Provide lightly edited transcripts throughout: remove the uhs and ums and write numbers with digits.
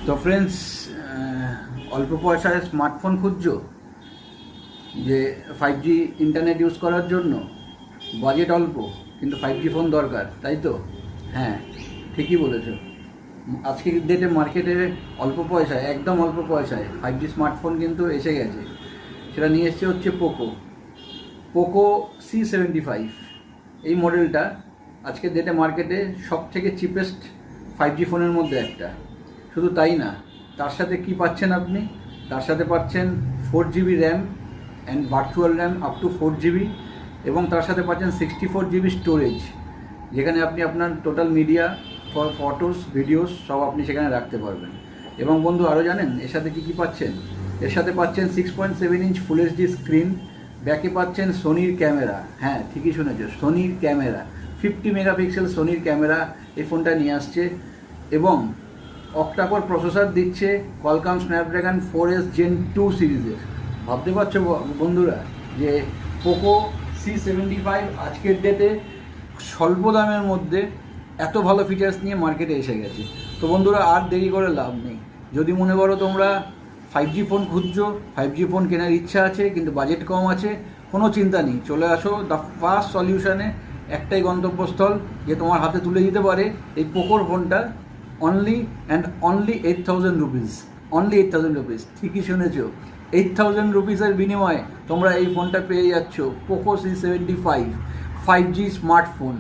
তো ফ্রেন্ডস, অল্প পয়সায় স্মার্টফোন খুঁজছো যে 5G ইন্টারনেট ইউজ করার জন্য, বাজেট অল্প কিন্তু 5G ফোন দরকার, তাই তো? হ্যাঁ, ঠিকই বলেছো। আজকের ডেটে মার্কেটে অল্প পয়সায়, একদম অল্প পয়সায় 5G স্মার্টফোন কিন্তু এসে গেছে। সেটা নিয়ে এসছে হচ্ছে পোকো C75। এই মডেলটা আজকের ডেটে মার্কেটে সব থেকে চিপেস্ট 5G ফোনের মধ্যে একটা। শুধু তাই না, তার সাথে কি পাচ্ছেন আপনি? তার সাথে পাচ্ছেন 4GB RAM and virtual RAM up to 4GB, এবং তার সাথে পাচ্ছেন 64GB স্টোরেজ, যেখানে আপনি আপনার টোটাল মিডিয়া, ফটোস, ভিডিওস সব আপনি সেখানে রাখতে পারবেন। এবং বন্ধু, আরও জানেন এর সাথে কী পাচ্ছেন? এর সাথে পাচ্ছেন 6.7 ইঞ্চ ফুল HD স্ক্রিন, ব্যাকে পাচ্ছেন সোনির ক্যামেরা। হ্যাঁ, ঠিকই শুনেছ, সোনির ক্যামেরা, 50 মেগাপিক্সেল সোনির ক্যামেরা এই ফোনটা নিয়ে আসছে। এবং অক্টাকোর প্রসেসর দিচ্ছে কোয়ালকম স্ন্যাপড্রাগন 4S Gen 2 সিরিজের। ভাবতে পারছো বন্ধুরা যে পোকো C75 আজকের ডেটে স্বল্প দামের মধ্যে এত ভালো ফিচার্স নিয়ে মার্কেটে এসে গেছে। তো বন্ধুরা, আর দেরি করে লাভ নেই। যদি মনে করো তোমরা 5G ফোন খুঁজছো, 5G ফোন কেনার ইচ্ছা আছে কিন্তু বাজেট কম আছে, কোনো চিন্তা নেই, চলে আসো দ্য ফার্স্ট সলিউশনে। একটাই গন্তব্যস্থল যে তোমার হাতে তুলে দিতে পারে এই পোকোর ফোনটা only and only 8,000 rupees. Only 8,000 rupees, ঠিকই শুনেছো, 8,000 রুপিসের বিনিময়ে তোমরা এই ফোনটা পেয়ে যাচ্ছ পোকো C75 5G স্মার্টফোন।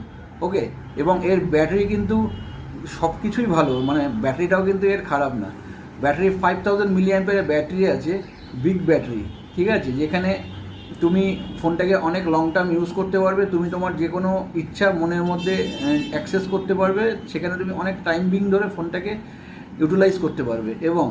ওকে, এবং এর ব্যাটারি কিন্তু সব কিছুই ভালো, মানে ব্যাটারিটাও কিন্তু এর খারাপ না। ব্যাটারি 5000 মিলিঅ্যাম্পিয়ারের ব্যাটারি আছে, বিগ ব্যাটারি, ঠিক আছে, যেখানে তুমি ফোনটাকে অনেক লং টার্ম ইউজ করতে পারবে। তুমি তোমার যে কোনো ইচ্ছা মনের মধ্যে অ্যাক্সেস করতে পারবে, সেখানে তুমি অনেক টাইম বিং ধরে ফোনটাকে ইউটিলাইজ করতে পারবে। এবং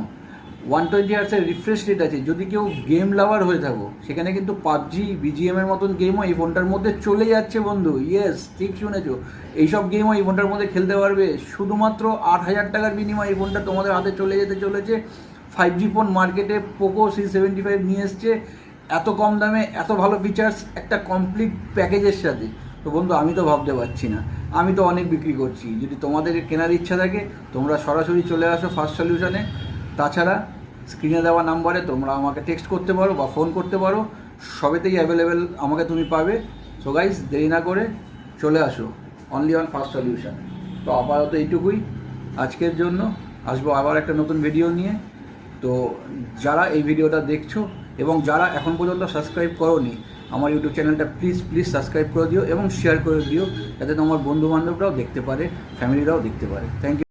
120 হার্টসের রিফ্রেশ রেট আছে। যদি কেউ গেম লাভার হয়ে থাকো, সেখানে কিন্তু PUBG, BGM এর মতন গেমও এই ফোনটার মধ্যে চলে যাচ্ছে বন্ধু। ইয়েস, ঠিক শুনেছো, এইসব গেমও এই ফোনটার মধ্যে খেলতে পারবে। শুধুমাত্র 8,000 টাকার বিনিময়ে এই ফোনটা তোমাদের হাতে চলে যেতে চলেছে। 5G ফোন মার্কেটে পোকো C75 নিয়ে এসছে এত কম দামে, এত ভালো ফিচার্স, একটা কমপ্লিট প্যাকেজের সাথে। তো বন্ধু, আমি তো ভাবতে পারছি না, আমি তো অনেক বিক্রি করছি। যদি তোমাদের কেনার ইচ্ছা থাকে, তোমরা সরাসরি চলে আসো ফার্স্ট সলিউশনে। তাছাড়া স্ক্রিনে দেওয়া নাম্বারে তোমরা আমাকে টেক্সট করতে পারো বা ফোন করতে পারো, সবেতেই অ্যাভেলেবেল আমাকে তুমি পাবে। সো গাইস, দেরি না করে চলে আসো অনলি অন ফার্স্ট সলিউশন। তো আপাতত এইটুকুই আজকের জন্য। আসবো আবার একটা নতুন ভিডিও নিয়ে। তো যারা এই ভিডিওটা দেখছো এবং যারা এখন পর্যন্ত সাবস্ক্রাইব করোনি আমার ইউটিউব চ্যানেলটা, প্লিজ সাবস্ক্রাইব করে দিও এবং শেয়ার করে দিও, যাতে তোমার বন্ধুবান্ধবরাও দেখতে পারে, ফ্যামিলিরাও দেখতে পারে। Thank you.